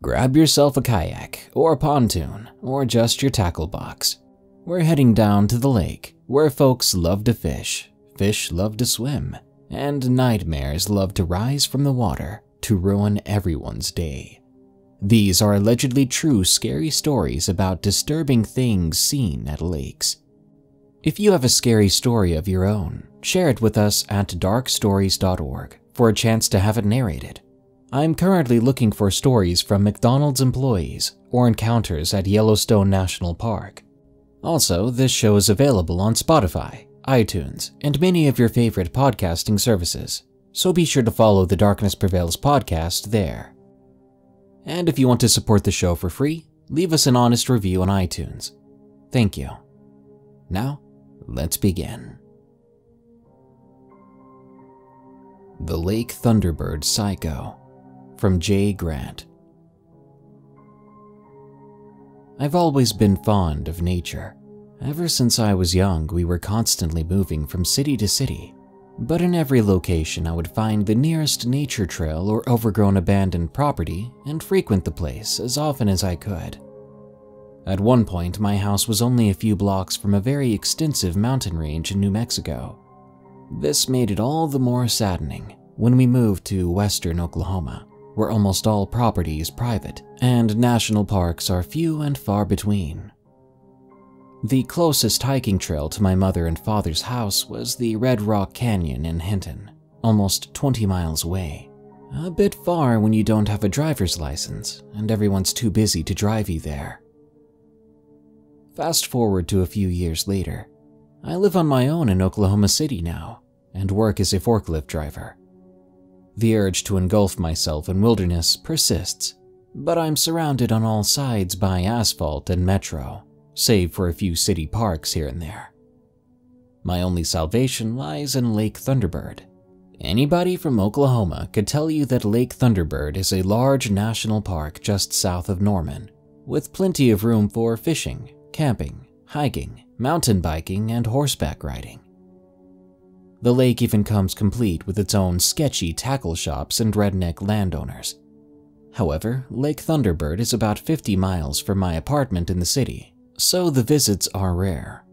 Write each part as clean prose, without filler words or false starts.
Grab yourself a kayak, or a pontoon, or just your tackle box. We're heading down to the lake, where folks love to fish, fish love to swim, and nightmares love to rise from the water to ruin everyone's day. These are allegedly true scary stories about disturbing things seen at lakes. If you have a scary story of your own, share it with us at darkstories.org for a chance to have it narrated. I'm currently looking for stories from McDonald's employees or encounters at Yellowstone National Park. Also, this show is available on Spotify, iTunes, and many of your favorite podcasting services, so be sure to follow the Darkness Prevails podcast there. And if you want to support the show for free, leave us an honest review on iTunes. Thank you. Now, let's begin. The Lake Thunderbird Psycho, from J. Grant. I've always been fond of nature. Ever since I was young, we were constantly moving from city to city, but in every location I would find the nearest nature trail or overgrown abandoned property and frequent the place as often as I could. At one point, my house was only a few blocks from a very extensive mountain range in New Mexico. This made it all the more saddening when we moved to western Oklahoma, where almost all property is private and national parks are few and far between. The closest hiking trail to my mother and father's house was the Red Rock Canyon in Hinton, almost 20 miles away. A bit far when you don't have a driver's license and everyone's too busy to drive you there. Fast forward to a few years later. I live on my own in Oklahoma City now and work as a forklift driver. The urge to engulf myself in wilderness persists, but I'm surrounded on all sides by asphalt and metro, save for a few city parks here and there. My only salvation lies in Lake Thunderbird. Anybody from Oklahoma could tell you that Lake Thunderbird is a large national park just south of Norman, with plenty of room for fishing, camping, hiking, mountain biking, and horseback riding. The lake even comes complete with its own sketchy tackle shops and redneck landowners. However, Lake Thunderbird is about 50 miles from my apartment in the city, so the visits are rare.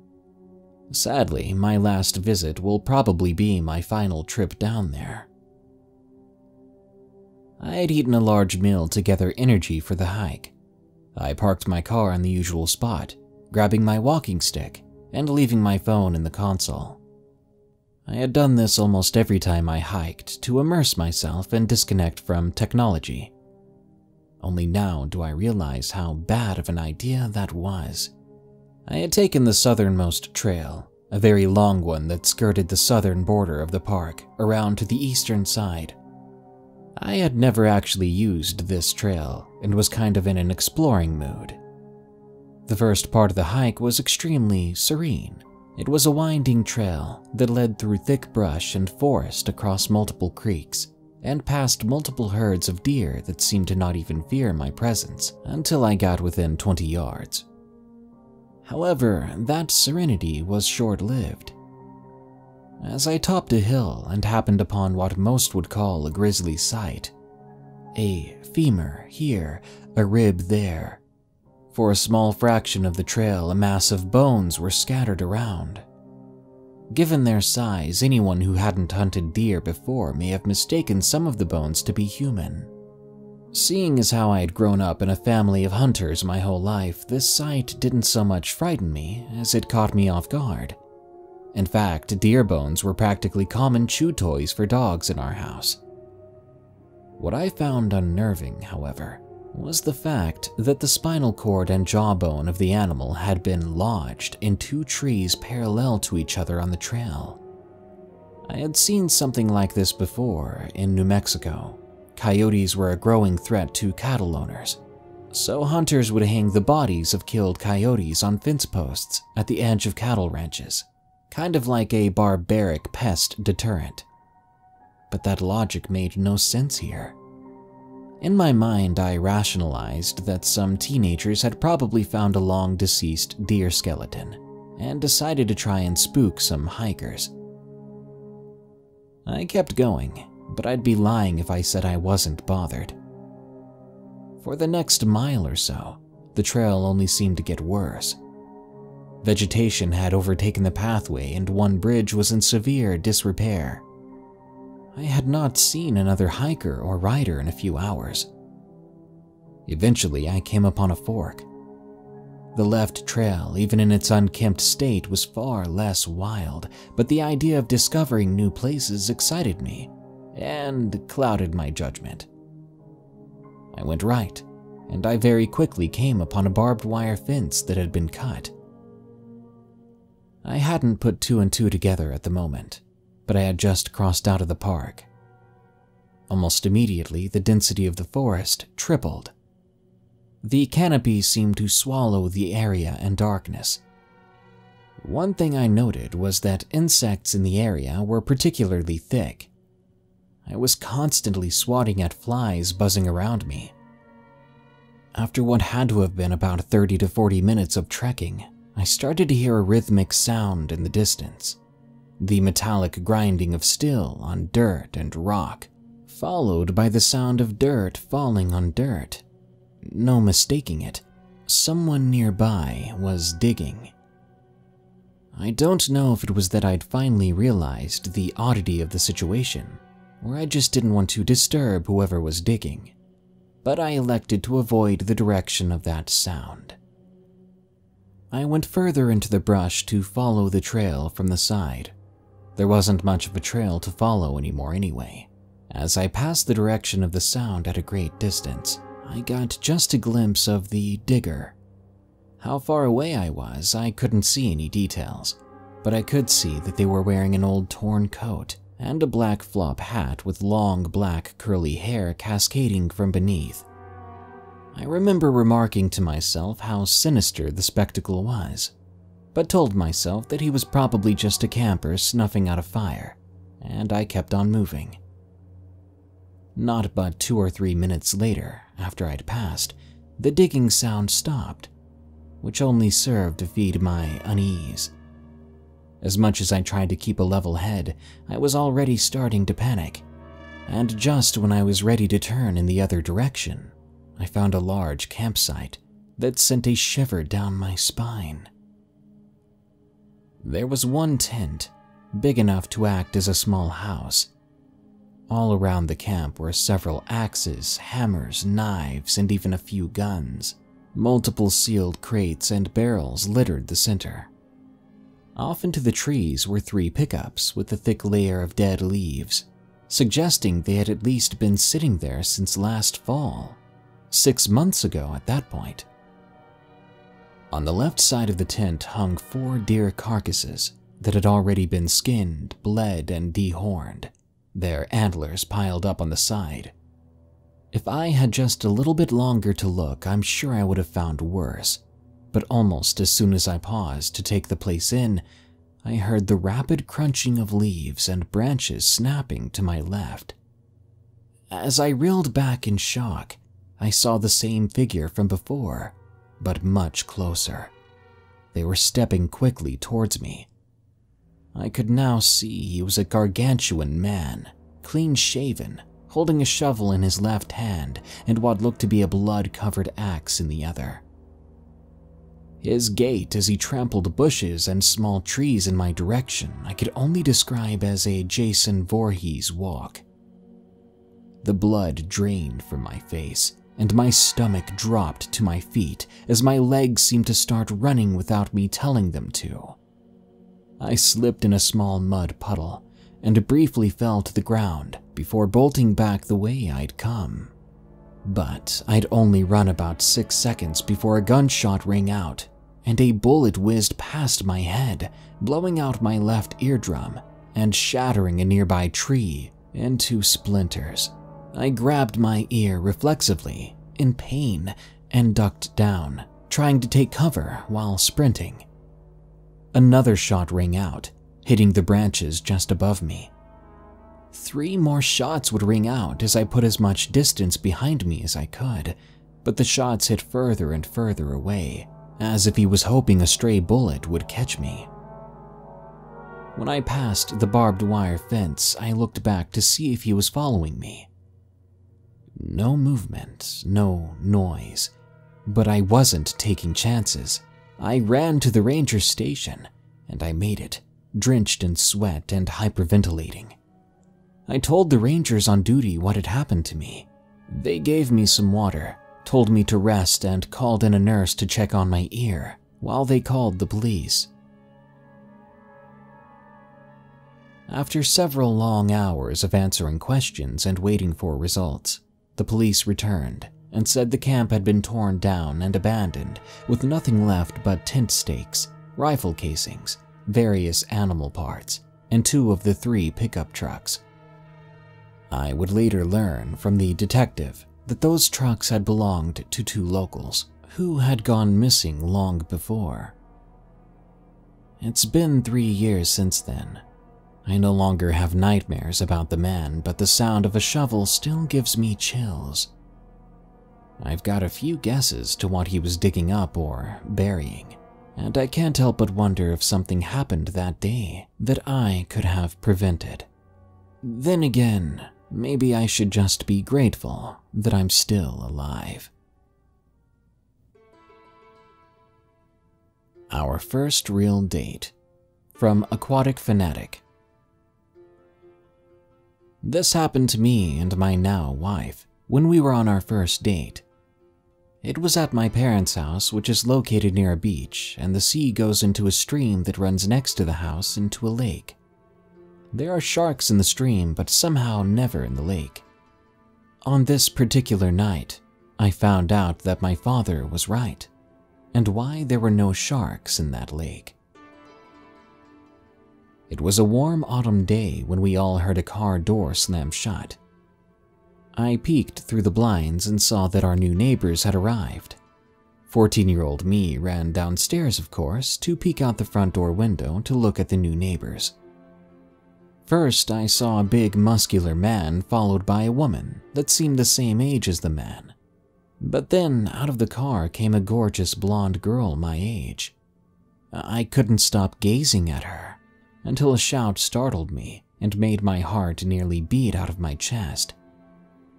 Sadly, my last visit will probably be my final trip down there. I had eaten a large meal to gather energy for the hike. I parked my car in the usual spot, grabbing my walking stick and leaving my phone in the console. I had done this almost every time I hiked to immerse myself and disconnect from technology. Only now do I realize how bad of an idea that was. I had taken the southernmost trail, a very long one that skirted the southern border of the park around to the eastern side. I had never actually used this trail and was kind of in an exploring mood. The first part of the hike was extremely serene. It was a winding trail that led through thick brush and forest across multiple creeks and past multiple herds of deer that seemed to not even fear my presence until I got within 20 yards. However, that serenity was short-lived. As I topped a hill and happened upon what most would call a grisly sight, a femur here, a rib there. For a small fraction of the trail, a mass of bones were scattered around. Given their size, anyone who hadn't hunted deer before may have mistaken some of the bones to be human. Seeing as how I had grown up in a family of hunters my whole life, this sight didn't so much frighten me as it caught me off guard. In fact, deer bones were practically common chew toys for dogs in our house. What I found unnerving, however, was the fact that the spinal cord and jawbone of the animal had been lodged in two trees parallel to each other on the trail. I had seen something like this before in New Mexico. Coyotes were a growing threat to cattle owners, so hunters would hang the bodies of killed coyotes on fence posts at the edge of cattle ranches, kind of like a barbaric pest deterrent. But that logic made no sense here. In my mind, I rationalized that some teenagers had probably found a long-deceased deer skeleton and decided to try and spook some hikers. I kept going, but I'd be lying if I said I wasn't bothered. For the next mile or so, the trail only seemed to get worse. Vegetation had overtaken the pathway and one bridge was in severe disrepair. I had not seen another hiker or rider in a few hours. Eventually, I came upon a fork. The left trail, even in its unkempt state, was far less wild, but the idea of discovering new places excited me and clouded my judgment. I went right, and I very quickly came upon a barbed wire fence that had been cut. I hadn't put two and two together at the moment, but I had just crossed out of the park. Almost immediately, the density of the forest tripled. The canopy seemed to swallow the area in darkness. One thing I noted was that insects in the area were particularly thick. I was constantly swatting at flies buzzing around me. After what had to have been about 30 to 40 minutes of trekking, I started to hear a rhythmic sound in the distance. The metallic grinding of steel on dirt and rock, followed by the sound of dirt falling on dirt. No mistaking it, someone nearby was digging. I don't know if it was that I'd finally realized the oddity of the situation, or I just didn't want to disturb whoever was digging, but I elected to avoid the direction of that sound. I went further into the brush to follow the trail from the side. There wasn't much of a trail to follow anymore anyway. As I passed the direction of the sound at a great distance, I got just a glimpse of the digger. How far away I was, I couldn't see any details, but I could see that they were wearing an old torn coat and a black flop hat with long black curly hair cascading from beneath. I remember remarking to myself how sinister the spectacle was, but told myself that he was probably just a camper snuffing out a fire, and I kept on moving. Not but 2 or 3 minutes later, after I'd passed, the digging sound stopped, which only served to feed my unease. As much as I tried to keep a level head, I was already starting to panic, and just when I was ready to turn in the other direction, I found a large campsite that sent a shiver down my spine. There was one tent, big enough to act as a small house. All around the camp were several axes, hammers, knives, and even a few guns. Multiple sealed crates and barrels littered the center. Off into the trees were 3 pickups with a thick layer of dead leaves, suggesting they had at least been sitting there since last fall, 6 months ago at that point. On the left side of the tent hung 4 deer carcasses that had already been skinned, bled, and dehorned, their antlers piled up on the side. If I had just a little bit longer to look, I'm sure I would have found worse, but almost as soon as I paused to take the place in, I heard the rapid crunching of leaves and branches snapping to my left. As I reeled back in shock, I saw the same figure from before, but much closer. They were stepping quickly towards me. I could now see he was a gargantuan man, clean-shaven, holding a shovel in his left hand and what looked to be a blood-covered axe in the other. His gait as he trampled bushes and small trees in my direction I could only describe as a Jason Voorhees walk. The blood drained from my face, and my stomach dropped to my feet as my legs seemed to start running without me telling them to. I slipped in a small mud puddle and briefly fell to the ground before bolting back the way I'd come. But I'd only run about 6 seconds before a gunshot rang out and a bullet whizzed past my head, blowing out my left eardrum and shattering a nearby tree into splinters. I grabbed my ear reflexively, in pain, and ducked down, trying to take cover while sprinting. Another shot rang out, hitting the branches just above me. 3 more shots would ring out as I put as much distance behind me as I could, but the shots hit further and further away, as if he was hoping a stray bullet would catch me. When I passed the barbed wire fence, I looked back to see if he was following me. No movement, no noise. But I wasn't taking chances. I ran to the ranger station, and I made it, drenched in sweat and hyperventilating. I told the rangers on duty what had happened to me. They gave me some water, told me to rest, and called in a nurse to check on my ear while they called the police. After several long hours of answering questions and waiting for results, the police returned and said the camp had been torn down and abandoned with nothing left but tent stakes, rifle casings, various animal parts, and 2 of the 3 pickup trucks. I would later learn from the detective that those trucks had belonged to 2 locals who had gone missing long before. It's been 3 years since then. I no longer have nightmares about the man, but the sound of a shovel still gives me chills. I've got a few guesses to what he was digging up or burying, and I can't help but wonder if something happened that day that I could have prevented. Then again, maybe I should just be grateful that I'm still alive. Our first real date. From Aquatic Fanatic. This happened to me and my now wife when we were on our first date. It was at my parents' house, which is located near a beach, and the sea goes into a stream that runs next to the house into a lake. There are sharks in the stream, but somehow never in the lake. On this particular night, I found out that my father was right, and why there were no sharks in that lake. It was a warm autumn day when we all heard a car door slam shut. I peeked through the blinds and saw that our new neighbors had arrived. 14-year-old me ran downstairs, of course, to peek out the front door window to look at the new neighbors. First, I saw a big, muscular man followed by a woman that seemed the same age as the man. But then, out of the car came a gorgeous blonde girl my age. I couldn't stop gazing at her until a shout startled me and made my heart nearly beat out of my chest.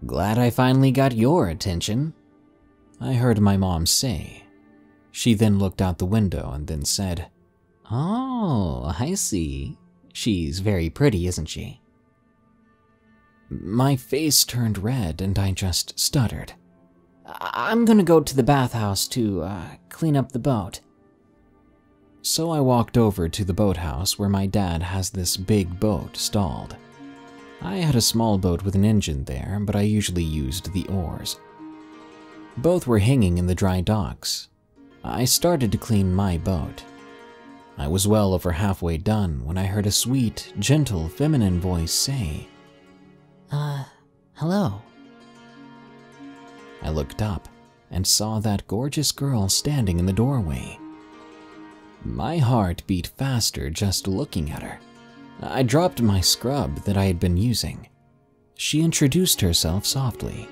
"Glad I finally got your attention," I heard my mom say. She then looked out the window and then said, "Oh, I see. She's very pretty, isn't she?" My face turned red and I just stuttered. "I'm gonna go to the bathhouse to clean up the boat." So I walked over to the boathouse where my dad has this big boat stalled. I had a small boat with an engine there, but I usually used the oars. Both were hanging in the dry docks. I started to clean my boat. I was well over halfway done when I heard a sweet, gentle, feminine voice say, hello." I looked up and saw that gorgeous girl standing in the doorway. My heart beat faster just looking at her. I dropped my scrub that I had been using. She introduced herself softly.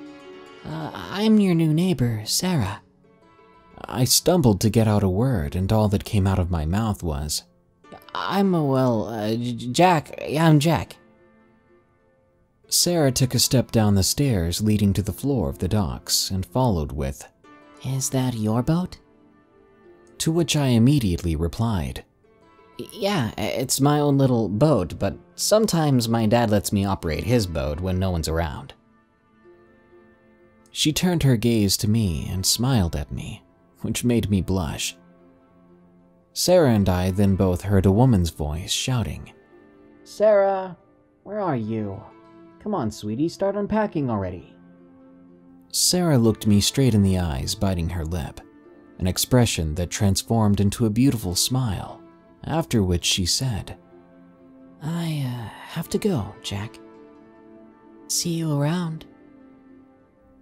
"I'm your new neighbor, Sarah." I stumbled to get out a word, and all that came out of my mouth was, Jack. Yeah, I'm Jack." Sarah took a step down the stairs leading to the floor of the docks and followed with, "Is that your boat?" To which I immediately replied, "Yeah, it's my own little boat, but sometimes my dad lets me operate his boat when no one's around." She turned her gaze to me and smiled at me, which made me blush. Sarah and I then both heard a woman's voice shouting, "Sarah, where are you? Come on, sweetie, start unpacking already." Sarah looked me straight in the eyes, biting her lip, an expression that transformed into a beautiful smile. After which she said, "I have to go, Jack. See you around."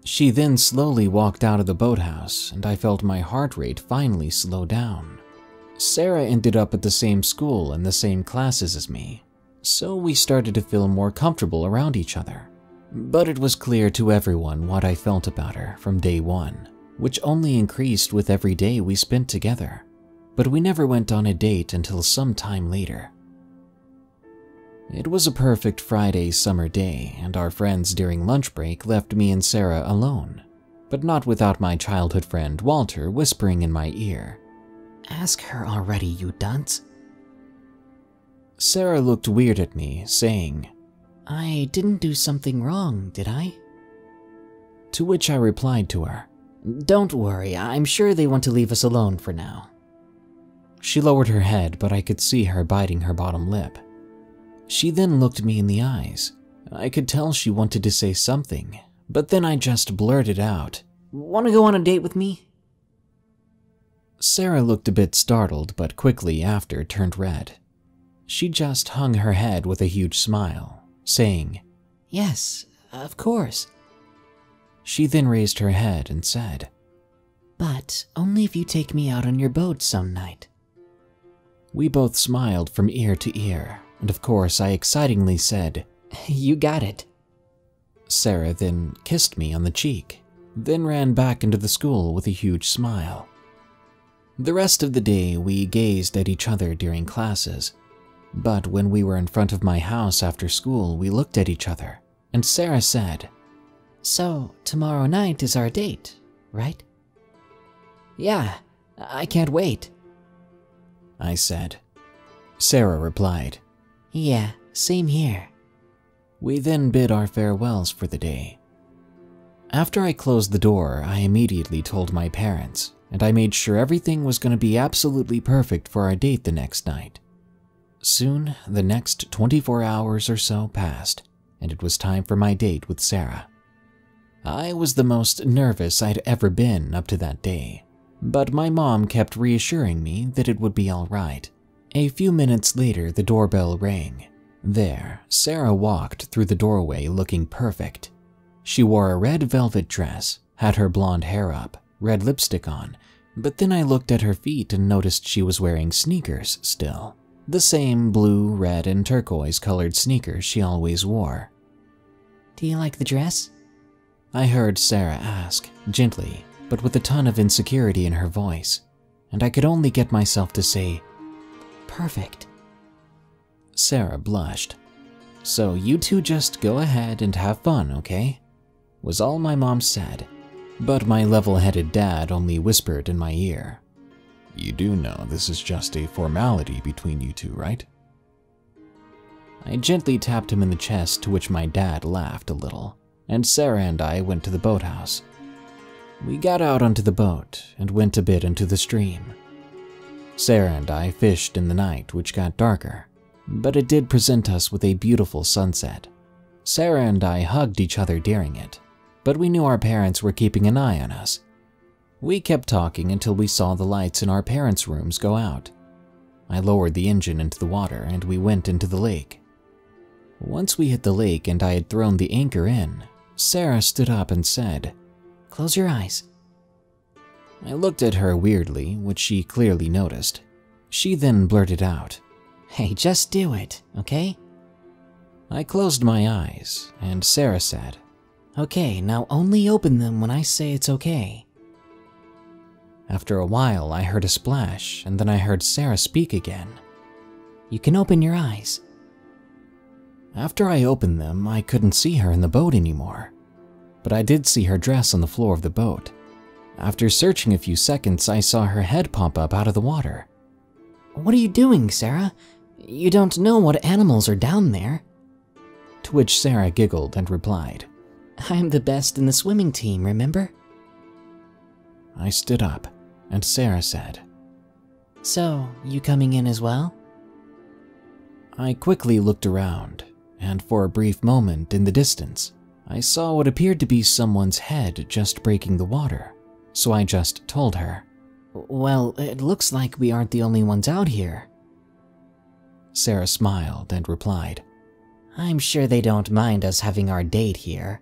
She then slowly walked out of the boathouse, and I felt my heart rate finally slow down. Sarah ended up at the same school and the same classes as me, so we started to feel more comfortable around each other. But it was clear to everyone what I felt about her from day one, which only increased with every day we spent together. But we never went on a date until some time later. It was a perfect Friday summer day, and our friends during lunch break left me and Sarah alone, but not without my childhood friend Walter whispering in my ear, "Ask her already, you dunce." Sarah looked weird at me, saying, "I didn't do something wrong, did I?" To which I replied to her, "Don't worry, I'm sure they want to leave us alone for now." She lowered her head, but I could see her biting her bottom lip. She then looked me in the eyes. I could tell she wanted to say something, but then I just blurted out, "Want to go on a date with me?" Sarah looked a bit startled, but quickly after turned red. She just hung her head with a huge smile, saying, "Yes, of course." She then raised her head and said, "But only if you take me out on your boat some night." We both smiled from ear to ear, and of course I excitingly said, "You got it." Sarah then kissed me on the cheek, then ran back into the school with a huge smile. The rest of the day we gazed at each other during classes, but when we were in front of my house after school we looked at each other, and Sarah said, "So, tomorrow night is our date, right?" "Yeah, I can't wait," I said. Sarah replied, "Yeah, same here." We then bid our farewells for the day. After I closed the door, I immediately told my parents, and I made sure everything was going to be absolutely perfect for our date the next night. Soon, the next 24 hours or so passed, and it was time for my date with Sarah. I was the most nervous I'd ever been up to that day, but my mom kept reassuring me that it would be all right. A few minutes later, the doorbell rang. There, Sarah walked through the doorway looking perfect. She wore a red velvet dress, had her blonde hair up, red lipstick on, but then I looked at her feet and noticed she was wearing sneakers still. The same blue, red, and turquoise colored sneakers she always wore. "Do you like the dress?" I heard Sarah ask, gently, but with a ton of insecurity in her voice, and I could only get myself to say, "Perfect." Sarah blushed. "So you two just go ahead and have fun, okay?" was all my mom said, but my level-headed dad only whispered in my ear, "You do know this is just a formality between you two, right?" I gently tapped him in the chest, to which my dad laughed a little, and Sarah and I went to the boathouse. We got out onto the boat and went a bit into the stream. Sarah and I fished in the night, which got darker, but it did present us with a beautiful sunset. Sarah and I hugged each other during it, but we knew our parents were keeping an eye on us. We kept talking until we saw the lights in our parents' rooms go out. I lowered the engine into the water and we went into the lake. Once we hit the lake and I had thrown the anchor in, Sarah stood up and said, "Close your eyes." I looked at her weirdly, which she clearly noticed. She then blurted out, "Hey, just do it, okay?" I closed my eyes, and Sarah said, "Okay, now only open them when I say it's okay." After a while, I heard a splash, and then I heard Sarah speak again. "You can open your eyes." After I opened them, I couldn't see her in the boat anymore, but I did see her dress on the floor of the boat. After searching a few seconds, I saw her head pop up out of the water. "What are you doing, Sarah? You don't know what animals are down there." To which Sarah giggled and replied, "I'm the best in the swimming team, remember?" I stood up, and Sarah said, "So, you coming in as well?" I quickly looked around, and for a brief moment in the distance, I saw what appeared to be someone's head just breaking the water, so I just told her, "Well, it looks like we aren't the only ones out here." Sarah smiled and replied, "I'm sure they don't mind us having our date here."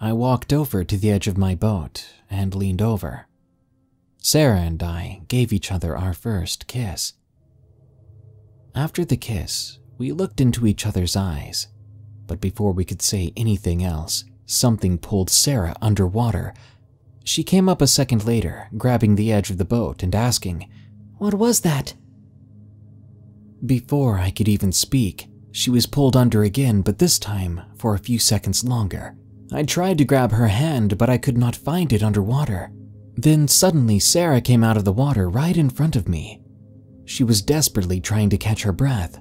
I walked over to the edge of my boat and leaned over. Sarah and I gave each other our first kiss. After the kiss, we looked into each other's eyes, but before we could say anything else, something pulled Sarah underwater. She came up a second later, grabbing the edge of the boat and asking, "What was that?" Before I could even speak, She was pulled under again, but this time for a few seconds longer. I tried to grab her hand, but I could not find it underwater. Then suddenly Sarah came out of the water right in front of me. She was desperately trying to catch her breath.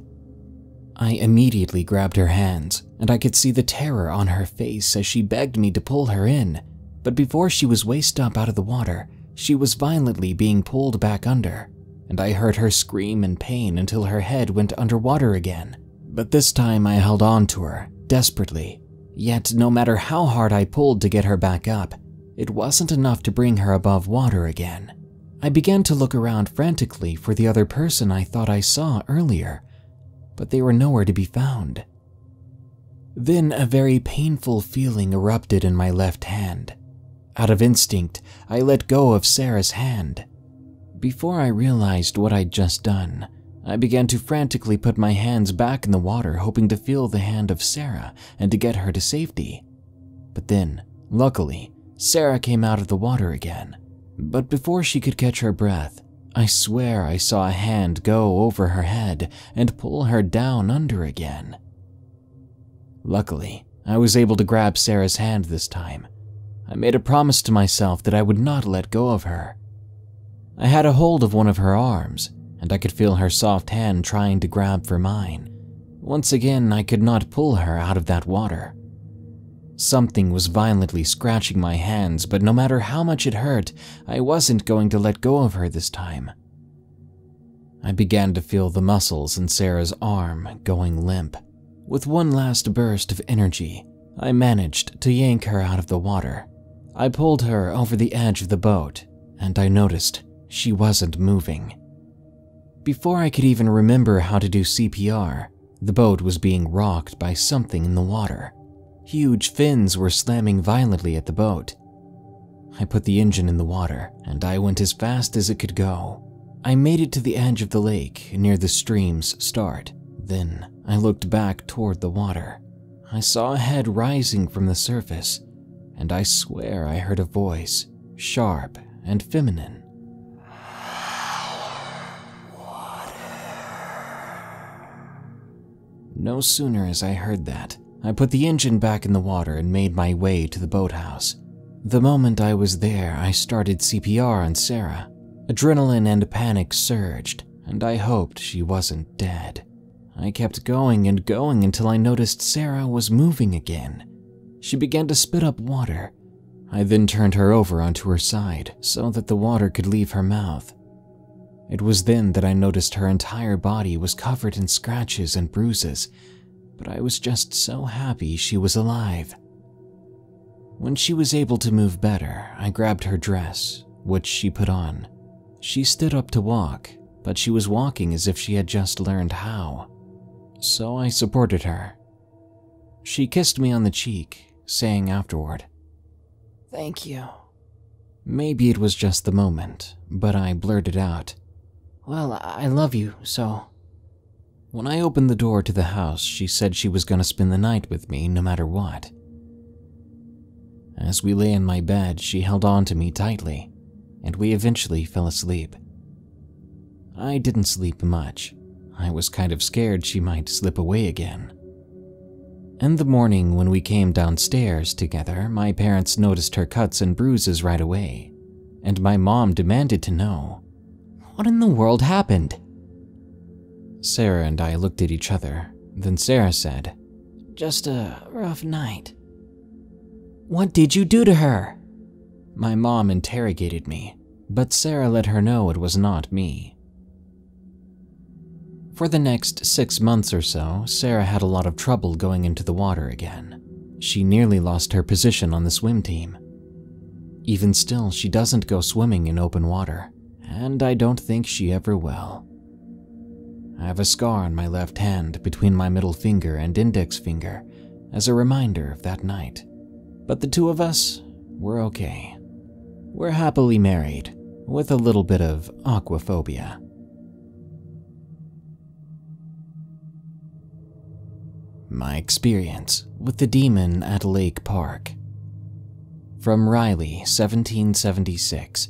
I immediately grabbed her hands, and I could see the terror on her face as she begged me to pull her in. But before she was waist up out of the water, she was violently being pulled back under, and I heard her scream in pain until her head went underwater again. But this time I held on to her, desperately. Yet no matter how hard I pulled to get her back up, it wasn't enough to bring her above water again. I began to look around frantically for the other person I thought I saw earlier, but they were nowhere to be found. Then a very painful feeling erupted in my left hand. Out of instinct, I let go of Sarah's hand. Before I realized what I'd just done, I began to frantically put my hands back in the water, hoping to feel the hand of Sarah and to get her to safety. But then, luckily, Sarah came out of the water again. But before she could catch her breath, I swear I saw a hand go over her head and pull her down under again. Luckily, I was able to grab Sarah's hand this time. I made a promise to myself that I would not let go of her. I had a hold of one of her arms, and I could feel her soft hand trying to grab for mine. Once again, I could not pull her out of that water. Something was violently scratching my hands, but no matter how much it hurt, I wasn't going to let go of her this time. I began to feel the muscles in Sarah's arm going limp. With one last burst of energy, I managed to yank her out of the water. I pulled her over the edge of the boat, and I noticed she wasn't moving. Before I could even remember how to do CPR, the boat was being rocked by something in the water. Huge fins were slamming violently at the boat. I put the engine in the water, and I went as fast as it could go. I made it to the edge of the lake near the stream's start. Then I looked back toward the water. I saw a head rising from the surface, and I swear I heard a voice, sharp and feminine. No sooner as I heard that, I put the engine back in the water and made my way to the boathouse. The moment I was there, I started CPR on Sarah. Adrenaline and panic surged, and I hoped she wasn't dead. I kept going and going until I noticed Sarah was moving again. She began to spit up water. I then turned her over onto her side so that the water could leave her mouth. It was then that I noticed her entire body was covered in scratches and bruises, but I was just so happy she was alive. When she was able to move better, I grabbed her dress, which she put on. She stood up to walk, but she was walking as if she had just learned how. So I supported her. She kissed me on the cheek, saying afterward, "Thank you." Maybe it was just the moment, but I blurted out, "Well, I love you, so." When I opened the door to the house, she said she was going to spend the night with me no matter what. As we lay in my bed, she held on to me tightly, and we eventually fell asleep. I didn't sleep much. I was kind of scared she might slip away again. In the morning, when we came downstairs together, my parents noticed her cuts and bruises right away, and my mom demanded to know, "What in the world happened?" Sarah and I looked at each other. Then Sarah said, "Just a rough night." "What did you do to her?" My mom interrogated me, but Sarah let her know it was not me. For the next 6 months or so, Sarah had a lot of trouble going into the water again. She nearly lost her position on the swim team. Even still, she doesn't go swimming in open water, and I don't think she ever will. I have a scar on my left hand between my middle finger and index finger as a reminder of that night. But the two of us, we're okay. We're happily married, with a little bit of aquaphobia. My experience with the demon at Lake Park. From Riley, 1776.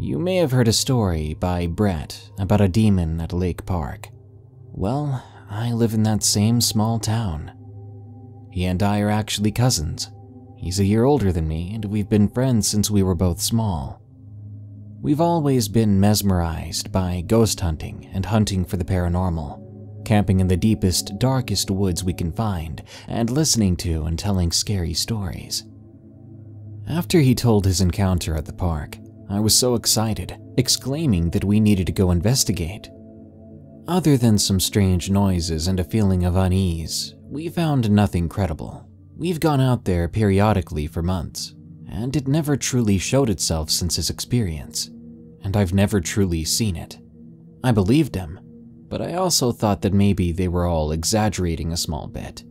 You may have heard a story by Brett about a demon at Lake Park. Well, I live in that same small town. He and I are actually cousins. He's a year older than me, and we've been friends since we were both small. We've always been mesmerized by ghost hunting and hunting for the paranormal, camping in the deepest, darkest woods we can find, and listening to and telling scary stories. After he told his encounter at the park, I was so excited, exclaiming that we needed to go investigate. Other than some strange noises and a feeling of unease, we found nothing credible. We've gone out there periodically for months, and it never truly showed itself since his experience, and I've never truly seen it. I believed him, but I also thought that maybe they were all exaggerating a small bit.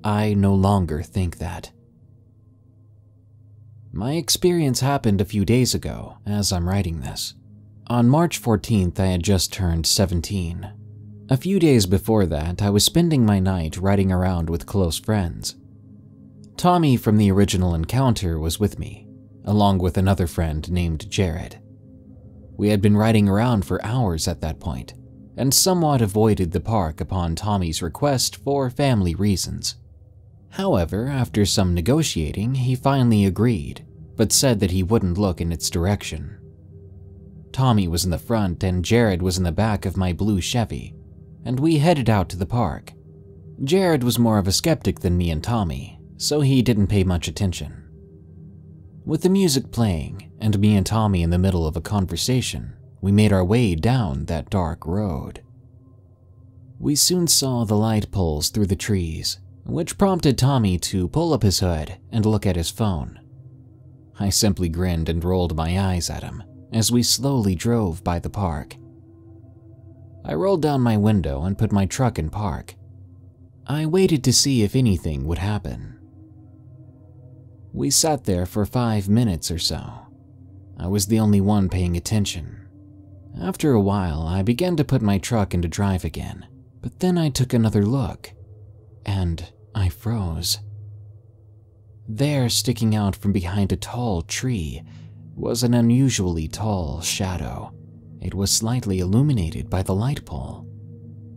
I no longer think that. My experience happened a few days ago, as I'm writing this. On March 14th, I had just turned 17. A few days before that, I was spending my night riding around with close friends. Tommy from the original encounter was with me, along with another friend named Jared. We had been riding around for hours at that point, and somewhat avoided the park upon Tommy's request for family reasons. However, after some negotiating, he finally agreed, but said that he wouldn't look in its direction. Tommy was in the front and Jared was in the back of my blue Chevy, and we headed out to the park. Jared was more of a skeptic than me and Tommy, so he didn't pay much attention. With the music playing and me and Tommy in the middle of a conversation, we made our way down that dark road. We soon saw the light poles through the trees, which prompted Tommy to pull up his hood and look at his phone. I simply grinned and rolled my eyes at him as we slowly drove by the park. I rolled down my window and put my truck in park. I waited to see if anything would happen. We sat there for 5 minutes or so. I was the only one paying attention. After a while, I began to put my truck into drive again, but then I took another look, and I froze. There, sticking out from behind a tall tree, was an unusually tall shadow. It was slightly illuminated by the light pole.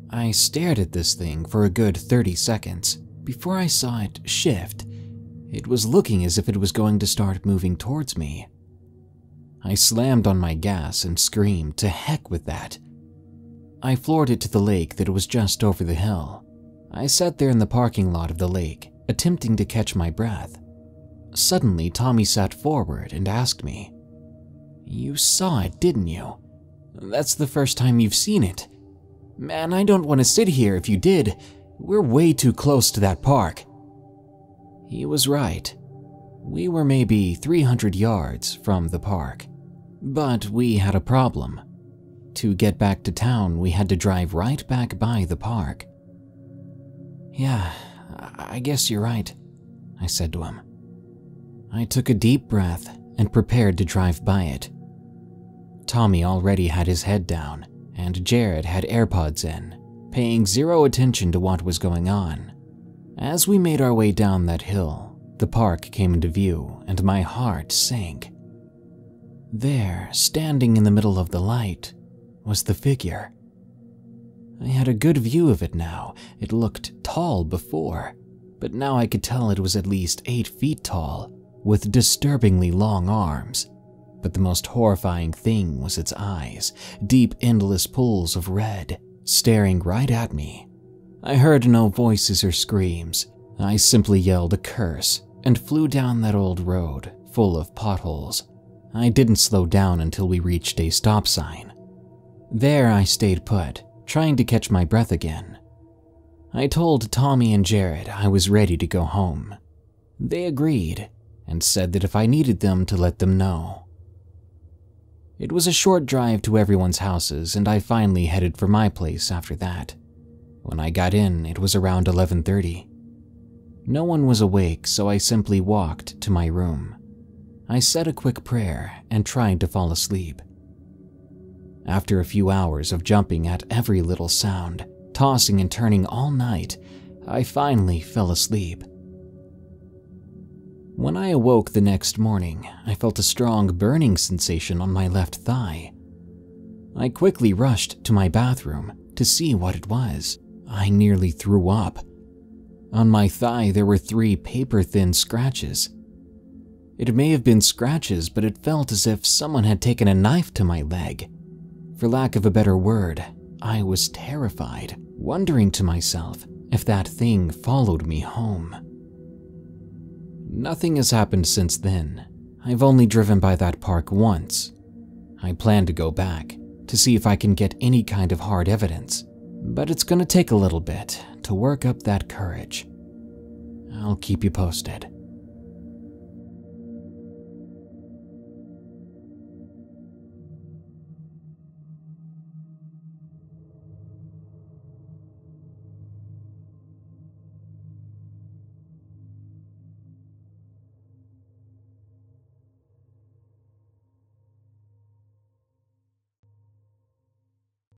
I stared at this thing for a good 30 seconds before I saw it shift. It was looking as if it was going to start moving towards me. I slammed on my gas and screamed, "To heck with that." I floored it to the lake that was just over the hill. I sat there in the parking lot of the lake, attempting to catch my breath. Suddenly, Tommy sat forward and asked me, "You saw it, didn't you? That's the first time you've seen it. Man, I don't want to sit here if you did. We're way too close to that park." He was right. We were maybe 300 yards from the park. But we had a problem. To get back to town, we had to drive right back by the park. "Yeah, I guess you're right," I said to him. I took a deep breath and prepared to drive by it. Tommy already had his head down, and Jared had AirPods in, paying zero attention to what was going on. As we made our way down that hill, the park came into view, and my heart sank. There, standing in the middle of the light, was the figure. I had a good view of it now. It looked tall before, but now I could tell it was at least 8 feet tall, with disturbingly long arms. But the most horrifying thing was its eyes, deep, endless pools of red, staring right at me. I heard no voices or screams. I simply yelled a curse and flew down that old road full of potholes. I didn't slow down until we reached a stop sign. There I stayed put, trying to catch my breath again. I told Tommy and Jared I was ready to go home. They agreed and said that if I needed them to let them know. It was a short drive to everyone's houses, and I finally headed for my place after that. When I got in, it was around 11:30. No one was awake, so I simply walked to my room. I said a quick prayer and tried to fall asleep. After a few hours of jumping at every little sound, tossing and turning all night, I finally fell asleep. When I awoke the next morning, I felt a strong burning sensation on my left thigh. I quickly rushed to my bathroom to see what it was. I nearly threw up. On my thigh, there were 3 paper-thin scratches. It may have been scratches, but it felt as if someone had taken a knife to my leg. For lack of a better word, I was terrified, wondering to myself if that thing followed me home. Nothing has happened since then. I've only driven by that park once. I plan to go back to see if I can get any kind of hard evidence, but it's gonna take a little bit to work up that courage. I'll keep you posted.